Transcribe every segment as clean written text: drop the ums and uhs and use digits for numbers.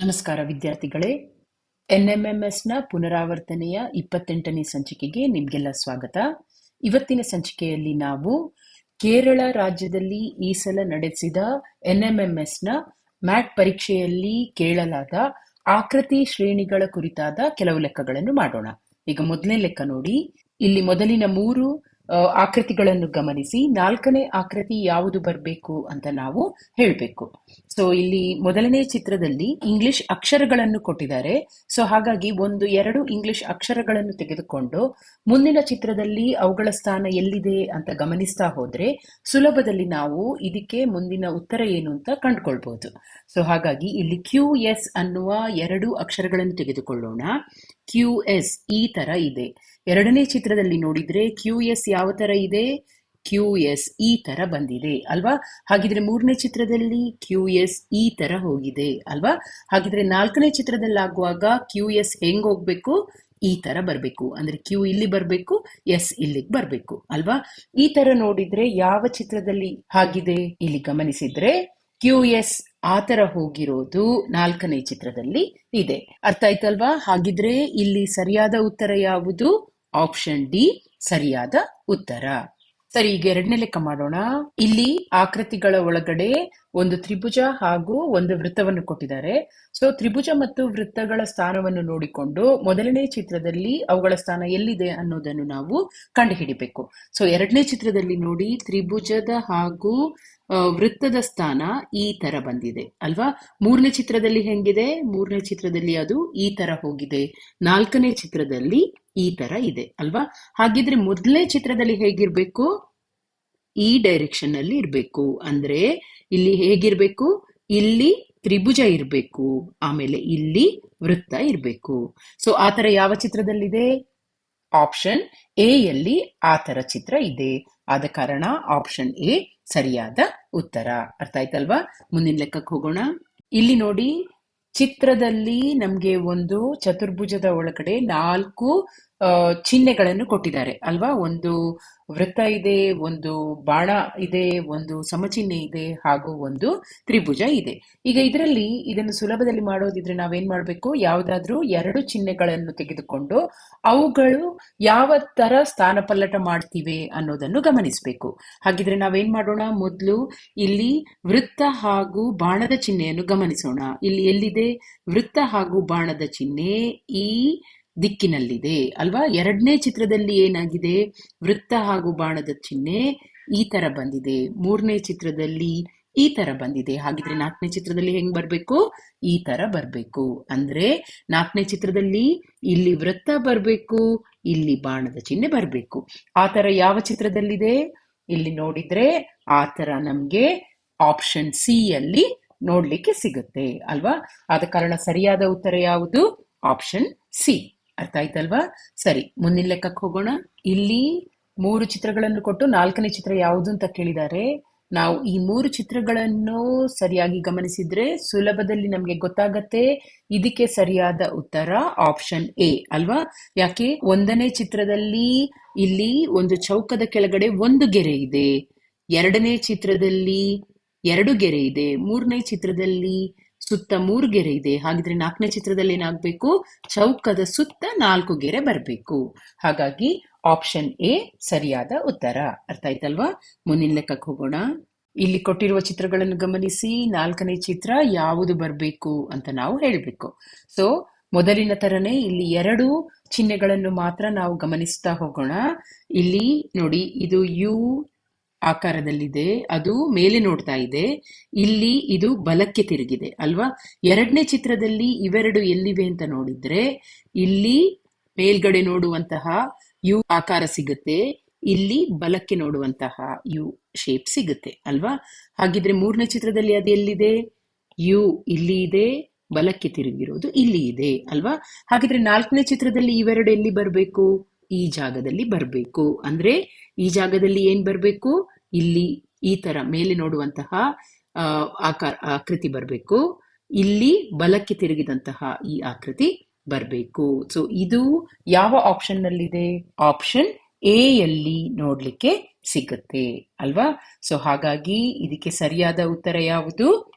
ನಮಸ್ಕಾರ ವಿದ್ಯಾರ್ಥಿಗಳೇ. NMMSನ ಪುನರಾವರ್ತನೆಯ 28ನೇ ಸಂಚಿಕೆಗೆ ನಿಮಗೆಲ್ಲ ಸ್ವಾಗತ. ಇವತ್ತಿನ ಸಂಚಿಕೆಯಲ್ಲಿ ನಾವು ಕೇರಳ ರಾಜ್ಯದಲ್ಲಿ ಈ ಸಲ ನಡೆಸಿದ NMMSನ ಮ್ಯಾಟ್ ಪರೀಕ್ಷೆಯಲ್ಲಿ ಕೇಳಲಾದ ಆಕೃತಿ ಶ್ರೇಣಿಗಳ ಕುರಿತಾದ ಕೆಲವು ಲೆಕ್ಕಗಳನ್ನು ಮಾಡೋಣ. ಈಗ ಮೊದಲನೇ ಲೆಕ್ಕ ನೋಡಿ. ಇಲ್ಲಿ ಮೊದಲಿನ 3 ಆಕೃತಿಗಳನ್ನು ಗಮನಿಸಿ 4ನೇ ಆಕೃತಿ ಯಾವುದು ಬರಬೇಕು ಅಂತ ನಾವು ಹೇಳಬೇಕು. ಸೊ ಇಲ್ಲಿ ಮೊದಲನೇ ಚಿತ್ರದಲ್ಲಿ ಇಂಗ್ಲಿಷ್ ಅಕ್ಷರಗಳನ್ನು ಕೊಟ್ಟಿದ್ದಾರೆ. ಸೊ ಹಾಗಾಗಿ 1-2 ಇಂಗ್ಲಿಷ್ ಅಕ್ಷರಗಳನ್ನು ತೆಗೆದುಕೊಂಡು ಮುಂದಿನ ಚಿತ್ರದಲ್ಲಿ ಅವುಗಳ ಸ್ಥಾನ ಎಲ್ಲಿದೆ ಅಂತ ಗಮನಿಸ್ತಾ ಹೋದ್ರೆ ಸುಲಭದಲ್ಲಿ ನಾವು ಇದಕ್ಕೆ ಮುಂದಿನ ಉತ್ತರ ಏನು ಅಂತ ಕಂಡುಕೊಳ್ಬಹುದು. ಸೊ ಹಾಗಾಗಿ ಇಲ್ಲಿ QS ಅನ್ನುವ 2 ಅಕ್ಷರಗಳನ್ನು ತೆಗೆದುಕೊಳ್ಳೋಣ. QS ಈ ತರ ಇದೆ. ಎರಡನೇ ಚಿತ್ರದಲ್ಲಿ ನೋಡಿದ್ರೆ QS ಯಾವ ತರ ಇದೆ? QS ಈ ತರ ಬಂದಿದೆ ಅಲ್ವಾ? ಹಾಗಿದ್ರೆ ಮೂರನೇ ಚಿತ್ರದಲ್ಲಿ QS ಈ ತರ ಹೋಗಿದೆ ಅಲ್ವಾ? ಹಾಗಿದ್ರೆ 4ನೇ ಚಿತ್ರದಲ್ಲಿ ಆಗುವಾಗ QS ಹೆಂಗ್ ಹೋಗ್ಬೇಕು? ಈ ತರ ಬರ್ಬೇಕು. ಅಂದ್ರೆ Q ಇಲ್ಲಿ ಬರ್ಬೇಕು, S ಇಲ್ಲಿಗೆ ಬರ್ಬೇಕು ಅಲ್ವಾ? ಈ ತರ ನೋಡಿದ್ರೆ ಯಾವ ಚಿತ್ರದಲ್ಲಿ ಆಗಿದೆ? ಇಲ್ಲಿ ಗಮನಿಸಿದ್ರೆ QS ಆ ತರ ಹೋಗಿರೋದು 4ನೇ ಚಿತ್ರದಲ್ಲಿ ಇದೆ. ಅರ್ಥ ಆಯ್ತಲ್ವಾ? ಹಾಗಿದ್ರೆ ಇಲ್ಲಿ ಸರಿಯಾದ ಉತ್ತರ ಯಾವುದು? ಆಪ್ಷನ್ ಡಿ ಸರಿಯಾದ ಉತ್ತರ. ಸರಿ, ಈಗ ಎರಡನೇ ಲೆಕ್ಕ ಮಾಡೋಣ. ಇಲ್ಲಿ ಆಕೃತಿಗಳ ಒಳಗಡೆ ಒಂದು ತ್ರಿಭುಜ ಹಾಗೂ ಒಂದು ವೃತ್ತವನ್ನು ಕೊಟ್ಟಿದ್ದಾರೆ. ಸೊ ತ್ರಿಭುಜ ಮತ್ತು ವೃತ್ತಗಳ ಸ್ಥಾನವನ್ನು ನೋಡಿಕೊಂಡು ಮೊದಲನೇ ಚಿತ್ರದಲ್ಲಿ ಅವುಗಳ ಸ್ಥಾನ ಎಲ್ಲಿದೆ ಅನ್ನೋದನ್ನು ನಾವು ಕಂಡುಹಿಡಿಬೇಕು. ಸೊ ಎರಡನೇ ಚಿತ್ರದಲ್ಲಿ ನೋಡಿ, ತ್ರಿಭುಜದ ಹಾಗೂ ವೃತ್ತದ ಸ್ಥಾನ ಈ ತರ ಬಂದಿದೆ ಅಲ್ವಾ? ಮೂರನೇ ಚಿತ್ರದಲ್ಲಿ ಹೆಂಗಿದೆ? ಮೂರನೇ ಚಿತ್ರದಲ್ಲಿ ಅದು ಈ ತರ ಹೋಗಿದೆ. 4ನೇ ಚಿತ್ರದಲ್ಲಿ ಈ ತರ ಇದೆ ಅಲ್ವಾ? ಹಾಗಿದ್ರೆ ಮೊದಲನೇ ಚಿತ್ರದಲ್ಲಿ ಹೇಗಿರ್ಬೇಕು? ಈ ಡೈರೆಕ್ಷನ್ ಅಲ್ಲಿ ಇರ್ಬೇಕು. ಅಂದ್ರೆ ಇಲ್ಲಿ ಹೇಗಿರ್ಬೇಕು? ಇಲ್ಲಿ ತ್ರಿಭುಜ ಇರ್ಬೇಕು, ಆಮೇಲೆ ಇಲ್ಲಿ ವೃತ್ತ ಇರ್ಬೇಕು. ಸೊ ಆತರ ಯಾವ ಚಿತ್ರದಲ್ಲಿದೆ? ಆಪ್ಷನ್ ಎ ಯಲ್ಲಿ ಆ ತರ ಚಿತ್ರ ಇದೆ. ಆದ ಕಾರಣ ಆಪ್ಷನ್ ಎ ಸರಿಯಾದ ಉತ್ತರ. ಅರ್ಥ ಆಯ್ತಲ್ವಾ? ಮುಂದಿನ ಲೆಕ್ಕಕ್ಕೆ ಹೋಗೋಣ. ಇಲ್ಲಿ ನೋಡಿ, ಚಿತ್ರದಲ್ಲಿ ನಮ್ಗೆ ಒಂದು ಚತುರ್ಭುಜದ ಒಳಗಡೆ 4 ಚಿಹ್ನೆಗಳನ್ನು ಕೊಟ್ಟಿದ್ದಾರೆ ಅಲ್ವಾ? ಒಂದು ವೃತ್ತ ಇದೆ, ಒಂದು ಬಾಣ ಇದೆ, ಒಂದು ಸಮಚಿಹ್ನೆ ಇದೆ, ಹಾಗೂ ಒಂದು ತ್ರಿಭುಜ ಇದೆ. ಈಗ ಇದರಲ್ಲಿ ಇದನ್ನು ಸುಲಭದಲ್ಲಿ ಮಾಡೋದಿದ್ರೆ ನಾವೇನ್ ಮಾಡ್ಬೇಕು? ಯಾವ್ದಾದ್ರೂ 2 ಚಿಹ್ನೆಗಳನ್ನು ತೆಗೆದುಕೊಂಡು ಅವುಗಳು ಯಾವ ತರ ಸ್ಥಾನ ಪಲ್ಲಟ ಮಾಡ್ತಿವೆ ಅನ್ನೋದನ್ನು ಗಮನಿಸಬೇಕು. ಹಾಗಿದ್ರೆ ನಾವೇನ್ ಮಾಡೋಣ? ಮೊದಲು ಇಲ್ಲಿ ವೃತ್ತ ಹಾಗೂ ಬಾಣದ ಚಿಹ್ನೆಯನ್ನು ಗಮನಿಸೋಣ. ಇಲ್ಲಿ ಎಲ್ಲಿದೆ? ವೃತ್ತ ಹಾಗೂ ಬಾಣದ ಚಿಹ್ನೆ ಈ ದಿಕ್ಕಿನಲ್ಲಿದೆ ಅಲ್ವಾ? ಎರಡನೇ ಚಿತ್ರದಲ್ಲಿ ಏನಾಗಿದೆ? ವೃತ್ತ ಹಾಗೂ ಬಾಣದ ಚಿಹ್ನೆ ಈ ತರ ಬಂದಿದೆ. ಮೂರನೇ ಚಿತ್ರದಲ್ಲಿ ಈ ತರ ಬಂದಿದೆ. ಹಾಗಿದ್ರೆ 4ನೇ ಚಿತ್ರದಲ್ಲಿ ಹೆಂಗ್ ಬರ್ಬೇಕು? ಈ ತರ ಬರ್ಬೇಕು. ಅಂದ್ರೆ 4ನೇ ಚಿತ್ರದಲ್ಲಿ ಇಲ್ಲಿ ವೃತ್ತ ಬರ್ಬೇಕು, ಇಲ್ಲಿ ಬಾಣದ ಚಿಹ್ನೆ ಬರ್ಬೇಕು. ಆ ತರ ಯಾವ ಚಿತ್ರದಲ್ಲಿದೆ? ಇಲ್ಲಿ ನೋಡಿದ್ರೆ ಆ ತರ ನಮ್ಗೆ ಆಪ್ಷನ್ ಸಿ ಯಲ್ಲಿ ನೋಡ್ಲಿಕ್ಕೆ ಸಿಗುತ್ತೆ ಅಲ್ವಾ? ಆದ ಕಾರಣ ಸರಿಯಾದ ಉತ್ತರ ಯಾವುದು? Option C. ಅರ್ಥ ಆಯ್ತಲ್ವಾ? ಸರಿ, ಮುಂದಿನ ಲೆಕ್ಕಕ್ಕೆ ಹೋಗೋಣ. ಇಲ್ಲಿ 3 ಚಿತ್ರಗಳನ್ನು ಕೊಟ್ಟು 4ನೇ ಚಿತ್ರ ಯಾವುದು ಅಂತ ಕೇಳಿದ್ದಾರೆ. ನಾವು ಈ 3 ಚಿತ್ರಗಳನ್ನು ಸರಿಯಾಗಿ ಗಮನಿಸಿದ್ರೆ ಸುಲಭದಲ್ಲಿ ನಮ್ಗೆ ಗೊತ್ತಾಗತ್ತೆ ಇದಕ್ಕೆ ಸರಿಯಾದ ಉತ್ತರ ಆಪ್ಷನ್ ಎ ಅಲ್ವಾ? ಯಾಕೆ? 1ನೇ ಚಿತ್ರದಲ್ಲಿ ಇಲ್ಲಿ ಒಂದು ಚೌಕದ ಕೆಳಗಡೆ ಒಂದು ಗೆರೆ ಇದೆ. 2ನೇ ಚಿತ್ರದಲ್ಲಿ 2 ಗೆರೆ ಇದೆ. 3ನೇ ಚಿತ್ರದಲ್ಲಿ ಸುತ್ತ 3 ಗೆರೆ ಇದೆ. ಹಾಗಿದ್ರೆ 4ನೇ ಚಿತ್ರದಲ್ಲಿ ಏನಾಗಬೇಕು? ಚೌಕದ ಸುತ್ತ 4 ಗೆರೆ ಬರಬೇಕು. ಹಾಗಾಗಿ ಆಪ್ಷನ್ ಎ ಸರಿಯಾದ ಉತ್ತರ. ಅರ್ಥ ಆಯ್ತಲ್ವಾ? ಮುಂದಿನ ಲೆಕ್ಕಕ್ಕೆ ಹೋಗೋಣ. ಇಲ್ಲಿ ಕೊಟ್ಟಿರುವ ಚಿತ್ರಗಳನ್ನು ಗಮನಿಸಿ 4ನೇ ಚಿತ್ರ ಯಾವುದು ಬರಬೇಕು ಅಂತ ನಾವು ಹೇಳಬೇಕು. ಸೊ ಮೊದಲಿನ ತರನೇ ಇಲ್ಲಿ 2 ಚಿಹ್ನೆಗಳನ್ನು ಮಾತ್ರ ನಾವು ಗಮನಿಸ್ತಾ ಹೋಗೋಣ. ಇಲ್ಲಿ ನೋಡಿ, ಇದು ಯು ಆಕಾರದಲ್ಲಿದೆ, ಅದು ಮೇಲೆ ನೋಡ್ತಾ ಇದೆ. ಇಲ್ಲಿ ಇದು ಬಲಕ್ಕೆ ತಿರುಗಿದೆ ಅಲ್ವಾ? ಎರಡನೇ ಚಿತ್ರದಲ್ಲಿ ಇವೆರಡು ಎಲ್ಲಿವೆ ಅಂತ ನೋಡಿದ್ರೆ ಇಲ್ಲಿ ಮೇಲ್ಗಡೆ ನೋಡುವಂತಹ ಯು ಆಕಾರ ಸಿಗುತ್ತೆ, ಇಲ್ಲಿ ಬಲಕ್ಕೆ ನೋಡುವಂತಹ ಯು ಶೇಪ್ ಸಿಗುತ್ತೆ ಅಲ್ವಾ? ಹಾಗಿದ್ರೆ ಮೂರನೇ ಚಿತ್ರದಲ್ಲಿ ಅದು ಎಲ್ಲಿದೆ? ಯು ಇಲ್ಲಿ ಇದೆ, ಬಲಕ್ಕೆ ತಿರುಗಿರೋದು ಇಲ್ಲಿ ಇದೆ ಅಲ್ವಾ? ಹಾಗಿದ್ರೆ 4ನೇ ಚಿತ್ರದಲ್ಲಿ ಇವೆರಡು ಎಲ್ಲಿ ಬರಬೇಕು? ಈ ಜಾಗದಲ್ಲಿ ಬರಬೇಕು. ಅಂದ್ರೆ ಈ ಜಾಗದಲ್ಲಿ ಏನ್ ಬರಬೇಕು? ಇಲ್ಲಿ ಈ ತರ ಮೇಲೆ ನೋಡುವಂತಹ ಆಕೃತಿ ಬರಬೇಕು. ಇಲ್ಲಿ ಬಲಕ್ಕೆ ತಿರುಗಿದಂತಹ ಈ ಆಕೃತಿ ಬರಬೇಕು. ಸೊ ಇದು ಯಾವ ಆಪ್ಷನ್ ನಲ್ಲಿದೆ? ಆಪ್ಷನ್ ಎ ಯಲ್ಲಿ ನೋಡ್ಲಿಕ್ಕೆ ಸಿಗುತ್ತೆ ಅಲ್ವಾ? ಸೊ ಹಾಗಾಗಿ ಇದಕ್ಕೆ ಸರಿಯಾದ ಉತ್ತರ ಯಾವುದು?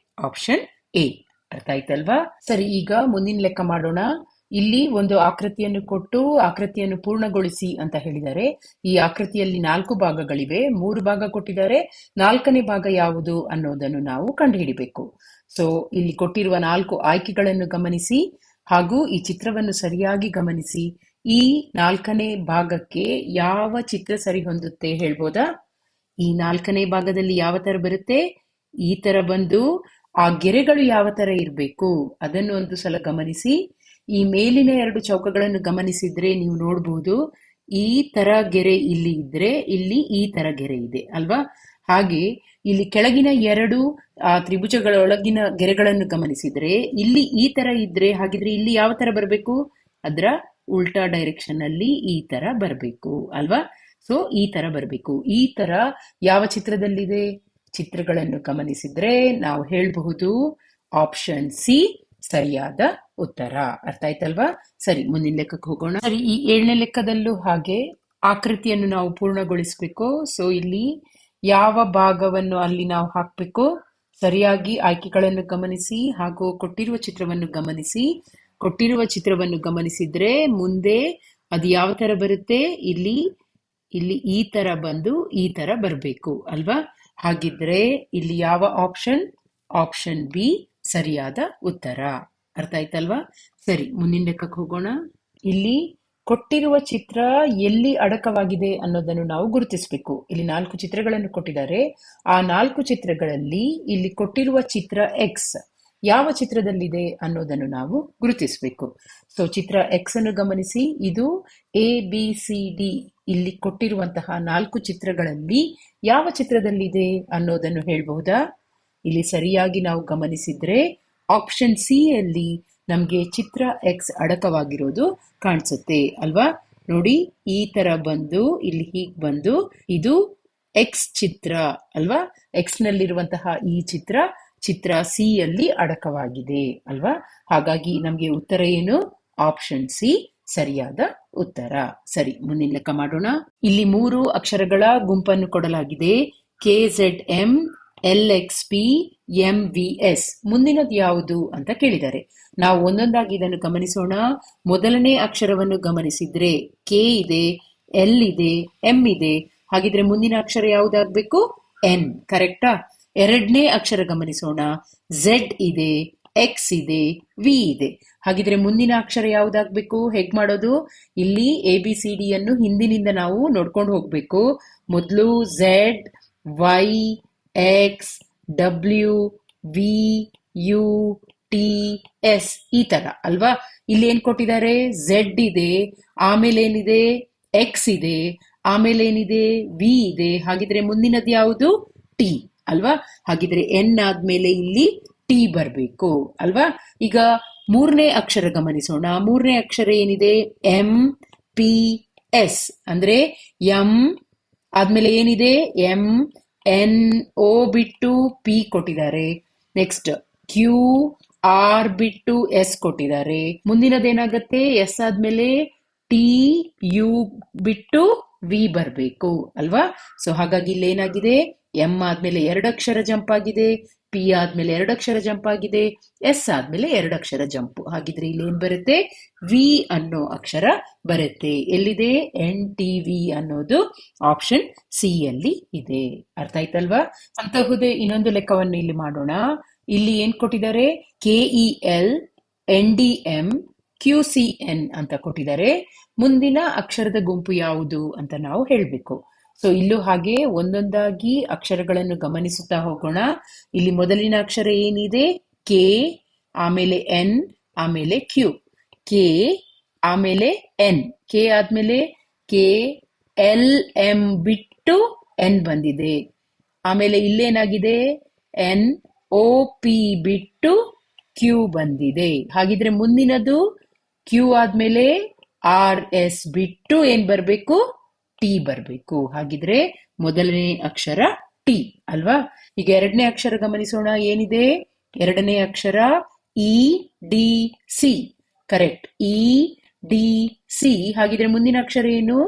Option A. ಅರ್ಥ ಆಯ್ತಲ್ವಾ? ಸರಿ, ಈಗ ಮುಂದಿನ ಲೆಕ್ಕ ಮಾಡೋಣ. ಇಲ್ಲಿ ಒಂದು ಆಕೃತಿಯನ್ನು ಕೊಟ್ಟು ಆಕೃತಿಯನ್ನು ಪೂರ್ಣಗೊಳಿಸಿ ಅಂತ ಹೇಳಿದ್ದಾರೆ. ಈ ಆಕೃತಿಯಲ್ಲಿ 4 ಭಾಗಗಳಿವೆ, 3 ಭಾಗ ಕೊಟ್ಟಿದ್ದಾರೆ. 4ನೇ ಭಾಗ ಯಾವುದು ಅನ್ನೋದನ್ನು ನಾವು ಕಂಡುಹಿಡಿಬೇಕು. ಸೊ ಇಲ್ಲಿ ಕೊಟ್ಟಿರುವ 4 ಆಯ್ಕೆಗಳನ್ನು ಗಮನಿಸಿ ಹಾಗೂ ಈ ಚಿತ್ರವನ್ನು ಸರಿಯಾಗಿ ಗಮನಿಸಿ. ಈ 4ನೇ ಭಾಗಕ್ಕೆ ಯಾವ ಚಿತ್ರ ಸರಿ ಹೊಂದುತ್ತೆ ಹೇಳ್ಬೋದಾ? ಈ 4ನೇ ಭಾಗದಲ್ಲಿ ಯಾವ ತರ ಬರುತ್ತೆ? ಈ ತರ ಬಂದು ಆ ಗೆರೆಗಳು ಯಾವ ತರ ಇರಬೇಕು ಅದನ್ನು ಒಂದು ಸಲ ಗಮನಿಸಿ. ಈ ಮೇಲಿನ 2 ಚೌಕಗಳನ್ನು ಗಮನಿಸಿದ್ರೆ ನೀವು ನೋಡಬಹುದು, ಈ ತರ ಗೆರೆ ಇಲ್ಲಿ ಇದ್ರೆ ಇಲ್ಲಿ ಈ ತರ ಗೆರೆ ಇದೆ ಅಲ್ವಾ? ಹಾಗೆ ಇಲ್ಲಿ ಕೆಳಗಿನ 2 ತ್ರಿಭುಜಗಳ ಒಳಗಿನ ಗೆರೆಗಳನ್ನು ಗಮನಿಸಿದ್ರೆ ಇಲ್ಲಿ ಈ ತರ ಇದ್ರೆ, ಹಾಗಿದ್ರೆ ಇಲ್ಲಿ ಯಾವ ತರ ಬರಬೇಕು? ಅದರ ಉಲ್ಟಾ ಡೈರೆಕ್ಷನ್ ಅಲ್ಲಿ ಈ ತರ ಬರಬೇಕು ಅಲ್ವಾ? ಸೊ ಈ ತರ ಬರಬೇಕು. ಈ ತರ ಯಾವ ಚಿತ್ರದಲ್ಲಿದೆ? ಚಿತ್ರಗಳನ್ನು ಗಮನಿಸಿದ್ರೆ ನಾವು ಹೇಳಬಹುದು ಆಪ್ಷನ್ ಸಿ ಸರಿಯಾದ ಉತ್ತರ. ಅರ್ಥ ಆಯ್ತಲ್ವಾ? ಸರಿ, ಮುಂದಿನ ಲೆಕ್ಕಕ್ಕೆ ಹೋಗೋಣ. ಸರಿ, ಈ 7ನೇ ಲೆಕ್ಕದಲ್ಲೂ ಹಾಗೆ ಆಕೃತಿಯನ್ನು ನಾವು ಪೂರ್ಣಗೊಳಿಸಬೇಕು. ಸೊ ಇಲ್ಲಿ ಯಾವ ಭಾಗವನ್ನು ಅಲ್ಲಿ ನಾವು ಹಾಕಬೇಕು? ಸರಿಯಾಗಿ ಆಯ್ಕೆಗಳನ್ನು ಗಮನಿಸಿ ಹಾಗೂ ಕೊಟ್ಟಿರುವ ಚಿತ್ರವನ್ನು ಗಮನಿಸಿ. ಕೊಟ್ಟಿರುವ ಚಿತ್ರವನ್ನು ಗಮನಿಸಿದ್ರೆ ಮುಂದೆ ಅದು ಯಾವ ತರ ಬರುತ್ತೆ? ಇಲ್ಲಿ ಈ ತರ ಬಂದು ಈ ತರ ಬರಬೇಕು ಅಲ್ವಾ? ಹಾಗಿದ್ರೆ ಇಲ್ಲಿ ಯಾವ ಆಪ್ಷನ್? ಆಪ್ಷನ್ ಬಿ ಸರಿಯಾದ ಉತ್ತರ. ಅರ್ಥ ಆಯ್ತಲ್ವಾ? ಸರಿ, ಮುಂದಿನ ಲೆಕ್ಕಕ್ಕೆ ಹೋಗೋಣ. ಇಲ್ಲಿ ಕೊಟ್ಟಿರುವ ಚಿತ್ರ ಎಲ್ಲಿ ಅಡಕವಾಗಿದೆ ಅನ್ನೋದನ್ನು ನಾವು ಗುರುತಿಸಬೇಕು. ಇಲ್ಲಿ 4 ಚಿತ್ರಗಳನ್ನು ಕೊಟ್ಟಿದ್ದಾರೆ. ಆ 4 ಚಿತ್ರಗಳಲ್ಲಿ ಇಲ್ಲಿ ಕೊಟ್ಟಿರುವ ಚಿತ್ರ ಎಕ್ಸ್ ಯಾವ ಚಿತ್ರದಲ್ಲಿದೆ ಅನ್ನೋದನ್ನು ನಾವು ಗುರುತಿಸಬೇಕು. ಸೊ ಚಿತ್ರ ಎಕ್ಸ್ ಅನ್ನು ಗಮನಿಸಿ. ಇದು ABCD ಇಲ್ಲಿ ಕೊಟ್ಟಿರುವಂತಹ 4 ಚಿತ್ರಗಳಲ್ಲಿ ಯಾವ ಚಿತ್ರದಲ್ಲಿದೆ ಅನ್ನೋದನ್ನು ಹೇಳಬಹುದಾ? ಇಲ್ಲಿ ಸರಿಯಾಗಿ ನಾವು ಗಮನಿಸಿದ್ರೆ ಆಪ್ಷನ್ ಸಿ ಅಲ್ಲಿ ನಮ್ಗೆ ಚಿತ್ರ ಎಕ್ಸ್ ಅಡಕವಾಗಿರೋದು ಕಾಣಿಸುತ್ತೆ ಅಲ್ವಾ? ನೋಡಿ, ಈ ತರ ಬಂದು ಇಲ್ಲಿ ಹೀಗ್ ಬಂದು ಇದು ಎಕ್ಸ್ ಚಿತ್ರ ಅಲ್ವಾ? ಎಕ್ಸ್ ನಲ್ಲಿರುವಂತಹ ಈ ಚಿತ್ರ ಸಿ ಅಲ್ಲಿ ಅಡಕವಾಗಿದೆ ಅಲ್ವಾ? ಹಾಗಾಗಿ ನಮ್ಗೆ ಉತ್ತರ ಏನು? ಆಪ್ಷನ್ ಸಿ ಸರಿಯಾದ ಉತ್ತರ. ಸರಿ, ಮುಂದಿನ ಲೆಕ್ಕ ಮಾಡೋಣ. ಇಲ್ಲಿ 3 ಅಕ್ಷರಗಳ ಗುಂಪನ್ನು ಕೊಡಲಾಗಿದೆ. KZM LXP MVS. ಮುಂದಿನದು ಯಾವುದು ಅಂತ ಕೇಳಿದ್ದಾರೆ. ನಾವು ಒಂದೊಂದಾಗಿ ಇದನ್ನು ಗಮನಿಸೋಣ. ಮೊದಲನೇ ಅಕ್ಷರವನ್ನು ಗಮನಿಸಿದ್ರೆ ಕೆ ಇದೆ, ಎಲ್ ಇದೆ, ಎಂ ಇದೆ. ಹಾಗಿದ್ರೆ ಮುಂದಿನ ಅಕ್ಷರ ಯಾವುದಾಗಬೇಕು? ಎನ್. ಕರೆಕ್ಟಾ? ಎರಡನೇ ಅಕ್ಷರ ಗಮನಿಸೋಣ. ಝೆಡ್ ಇದೆ, ಎಕ್ಸ್ ಇದೆ, ವಿ ಇದೆ. ಹಾಗಿದ್ರೆ ಮುಂದಿನ ಅಕ್ಷರ ಯಾವುದಾಗಬೇಕು? ಹೇಗ್ ಮಾಡೋದು? ಇಲ್ಲಿ ABCD ಯನ್ನು ಹಿಂದಿನಿಂದ ನಾವು ನೋಡ್ಕೊಂಡು ಹೋಗ್ಬೇಕು. ಮೊದಲು Z, Y, X, W, V, U, T, S ಈ ತರ ಅಲ್ವಾ? ಇಲ್ಲಿ ಏನ್ ಕೊಟ್ಟಿದ್ದಾರೆ? ಝೆಡ್ ಇದೆ, ಆಮೇಲೆ ಏನಿದೆ? ಎಕ್ಸ್ ಇದೆ, ಆಮೇಲೆ ಏನಿದೆ? ವಿ ಇದೆ. ಹಾಗಿದ್ರೆ ಮುಂದಿನದು ಯಾವುದು? ಟಿ ಅಲ್ವಾ? ಹಾಗಿದ್ರೆ ಎನ್ ಆದ್ಮೇಲೆ ಇಲ್ಲಿ ಟಿ ಬರಬೇಕು ಅಲ್ವಾ? ಈಗ 3ನೇ ಅಕ್ಷರ ಗಮನಿಸೋಣ. 3ನೇ ಅಕ್ಷರ ಏನಿದೆ? MPS ಅಂದ್ರೆ ಎಂ ಆದ್ಮೇಲೆ ಏನಿದೆ? MNO ಬಿಟ್ಟು ಪಿ ಕೊಟ್ಟಿದ್ದಾರೆ. ನೆಕ್ಸ್ಟ್ QR ಬಿಟ್ಟು ಎಸ್ ಕೊಟ್ಟಿದ್ದಾರೆ. ಮುಂದಿನದೇನಾಗತ್ತೆ? ಎಸ್ ಆದ್ಮೇಲೆ TU ಬಿಟ್ಟು ವಿ ಬರಬೇಕು ಅಲ್ವಾ? ಸೊ ಹಾಗಾಗಿ ಇಲ್ಲಿ ಏನಾಗಿದೆ? ಎಂ ಆದ್ಮೇಲೆ 2 ಅಕ್ಷರ ಜಂಪ್ ಆಗಿದೆ, ಪಿ ಆದ್ಮೇಲೆ 2 ಅಕ್ಷರ ಜಂಪ್ ಆಗಿದೆ, ಎಸ್ ಆದ್ಮೇಲೆ 2 ಅಕ್ಷರ ಜಂಪ್. ಹಾಗಿದ್ರೆ ಇಲ್ಲಿ ಏನ್ ಬರುತ್ತೆ? ವಿ ಅನ್ನೋ ಅಕ್ಷರ ಬರುತ್ತೆ. ಎಲ್ಲಿದೆ? NTV ಅನ್ನೋದು ಆಪ್ಷನ್ ಸಿ ಅಲ್ಲಿ ಇದೆ. ಅರ್ಥ ಆಯ್ತಲ್ವಾ? ಅಂತಹುದೇ ಇನ್ನೊಂದು ಲೆಕ್ಕವನ್ನು ಇಲ್ಲಿ ಮಾಡೋಣ. ಇಲ್ಲಿ ಏನ್ ಕೊಟ್ಟಿದ್ದಾರೆ? KEL NDM QCN ಅಂತ ಕೊಟ್ಟಿದ್ದಾರೆ. ಮುಂದಿನ ಅಕ್ಷರದ ಗುಂಪು ಯಾವುದು ಅಂತ ನಾವು ಹೇಳ್ಬೇಕು. ಸೊ ಇಲ್ಲೂ ಹಾಗೆ ಒಂದೊಂದಾಗಿ ಅಕ್ಷರಗಳನ್ನು ಗಮನಿಸುತ್ತಾ ಹೋಗೋಣ. ಇಲ್ಲಿ ಮೊದಲಿನ ಅಕ್ಷರ ಏನಿದೆ? ಕೆ, ಆಮೇಲೆ ಎನ್, ಆಮೇಲೆ ಕ್ಯೂ. ಕೆ ಆಮೇಲೆ ಎನ್. ಕೆ ಆದ್ಮೇಲೆ KLM ಬಿಟ್ಟು ಎನ್ ಬಂದಿದೆ. ಆಮೇಲೆ ಇಲ್ಲೇನಾಗಿದೆ? NOP ಬಿಟ್ಟು ಕ್ಯೂ ಬಂದಿದೆ. ಹಾಗಿದ್ರೆ ಮುಂದಿನದು ಕ್ಯೂ ಆದ್ಮೇಲೆ RS ಬಿಟ್ಟು ಏನ್ ಬರ್ಬೇಕು? ಟಿ ಬರ್ಬೇಕು. ಹಾಗಿದ್ರೆ ಮೊದಲನೇ ಅಕ್ಷರ ಟಿ ಅಲ್ವಾ? ಈಗ ಎರಡನೇ ಅಕ್ಷರ ಗಮನಿಸೋಣ. ಏನಿದೆ? ಎರಡನೇ ಅಕ್ಷರ EDC. Correct, EDC. ಹಾಗಿದ್ರೆ ಮುಂದಿನ ಅಕ್ಷರ ಏನು?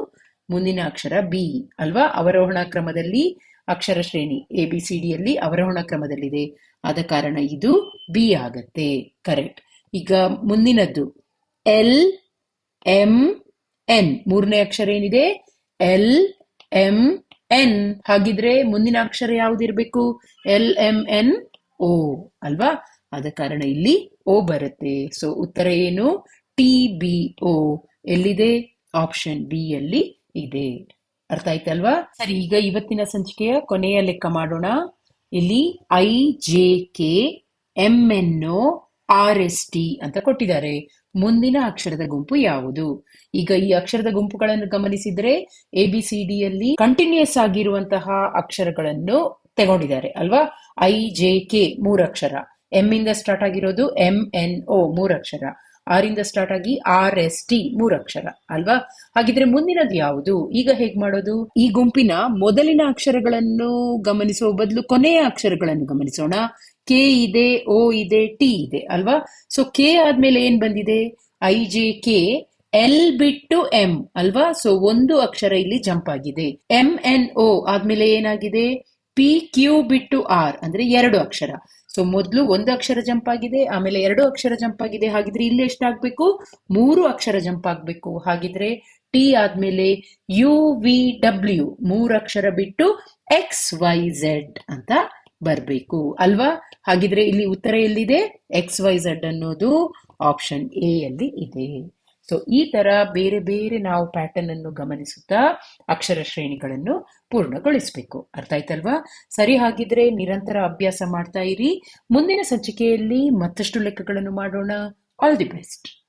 ಮುಂದಿನ ಅಕ್ಷರ ಬಿ ಅಲ್ವಾ? ಅವರೋಹಣ ಕ್ರಮದಲ್ಲಿ ಅಕ್ಷರ ಶ್ರೇಣಿ ABCD ಯಲ್ಲಿ ಅವರೋಹಣ ಕ್ರಮದಲ್ಲಿದೆ. ಆದ ಕಾರಣ ಇದು ಬಿ ಆಗತ್ತೆ. ಕರೆಕ್ಟ್. ಈಗ ಮುಂದಿನದ್ದು ಎಲ್ ಎಂ ಎನ್. ಮೂರನೇ ಅಕ್ಷರ ಏನಿದೆ? L M N. ಹಾಗಿದ್ರೆ ಮುಂದಿನ ಅಕ್ಷರ ಯಾವ್ದಿರ್ಬೇಕು? ಎಲ್ ಎಂ ಎನ್ ಓ ಅಲ್ವಾ? ಆದ ಕಾರಣ ಇಲ್ಲಿ ಓ ಬರುತ್ತೆ. ಸೊ ಉತ್ತರ ಏನು? ಟಿ ಬಿ ಓ ಎಲ್ಲಿದೆ? ಆಪ್ಷನ್ ಬಿ ಯಲ್ಲಿ ಇದೆ. ಅರ್ಥ ಆಯ್ತಲ್ವಾ? ಸರಿ, ಈಗ ಇವತ್ತಿನ ಸಂಚಿಕೆಯ ಕೊನೆಯ ಲೆಕ್ಕ ಮಾಡೋಣ. ಇಲ್ಲಿ I J K M N O R S T ಅಂತ ಕೊಟ್ಟಿದ್ದಾರೆ. ಮುಂದಿನ ಅಕ್ಷರದ ಗುಂಪು ಯಾವುದು? ಈಗ ಈ ಅಕ್ಷರದ ಗುಂಪುಗಳನ್ನು ಗಮನಿಸಿದ್ರೆ ABCD ಯಲ್ಲಿ ಕಂಟಿನ್ಯೂಸ್ ಆಗಿರುವಂತಹ ಅಕ್ಷರಗಳನ್ನು ತಗೊಂಡಿದ್ದಾರೆ ಅಲ್ವಾ? I J K 3 Akshara, M ಇಂದ ಸ್ಟಾರ್ಟ್ ಆಗಿರೋದು MNO 3 ಅಕ್ಷರ, ಆರ್ ಇಂದ ಸ್ಟಾರ್ಟ್ ಆಗಿ RST 3 ಅಕ್ಷರ ಅಲ್ವಾ? ಹಾಗಿದ್ರೆ ಮುಂದಿನದು ಯಾವುದು? ಈಗ ಹೇಗ್ ಮಾಡೋದು? ಈ ಗುಂಪಿನ ಮೊದಲಿನ ಅಕ್ಷರಗಳನ್ನು ಗಮನಿಸುವ ಬದಲು ಕೊನೆಯ ಅಕ್ಷರಗಳನ್ನು ಗಮನಿಸೋಣ. ಕೆ ಇದೆ, ಓ ಇದೆ, ಟಿ ಇದೆ ಅಲ್ವಾ? ಸೊ ಕೆ ಆದ್ಮೇಲೆ ಏನ್ ಬಂದಿದೆ? ಐ ಜೆ ಕೆ ಎಲ್ ಬಿಟ್ಟು ಎಂ ಅಲ್ವಾ? ಸೊ ಒಂದು ಅಕ್ಷರ ಇಲ್ಲಿ ಜಂಪ್ ಆಗಿದೆ. MNO ಆದ್ಮೇಲೆ ಏನಾಗಿದೆ? ಪಿ ಕ್ಯೂ ಬಿಟ್ಟು ಆರ್ ಅಂದ್ರೆ 2 ಅಕ್ಷರ. ಸೊ ಮೊದಲು ಒಂದು ಅಕ್ಷರ ಜಂಪ್ ಆಗಿದೆ, ಆಮೇಲೆ 2 ಅಕ್ಷರ ಜಂಪ್ ಆಗಿದೆ. ಹಾಗಿದ್ರೆ ಇಲ್ಲಿ ಎಷ್ಟಾಗ್ಬೇಕು? 3 ಅಕ್ಷರ ಜಂಪ್ ಆಗ್ಬೇಕು. ಹಾಗಿದ್ರೆ ಟಿ ಆದ್ಮೇಲೆ UVW 3 ಅಕ್ಷರ ಬಿಟ್ಟು XYZ ಅಂತ ಬರ್ಬೇಕು ಅಲ್ವಾ? ಹಾಗಿದ್ರೆ ಇಲ್ಲಿ ಉತ್ತರ ಎಲ್ಲಿದೆ? XYZ ಅನ್ನೋದು ಆಪ್ಷನ್ ಎ ಯಲ್ಲಿ ಇದೆ. ಸೊ ಈ ತರ ಬೇರೆ ಬೇರೆ ನಾವು ಪ್ಯಾಟರ್ನ್ ಅನ್ನು ಗಮನಿಸುತ್ತಾ ಅಕ್ಷರ ಶ್ರೇಣಿಗಳನ್ನು ಪೂರ್ಣಗೊಳಿಸಬೇಕು. ಅರ್ಥ ಆಯ್ತಲ್ವಾ? ಸರಿ, ಹಾಗಿದ್ರೆ ನಿರಂತರ ಅಭ್ಯಾಸ ಮಾಡ್ತಾ ಇರಿ. ಮುಂದಿನ ಸಂಚಿಕೆಯಲ್ಲಿ ಮತ್ತಷ್ಟು ಲೆಕ್ಕಗಳನ್ನು ಮಾಡೋಣ. All the best.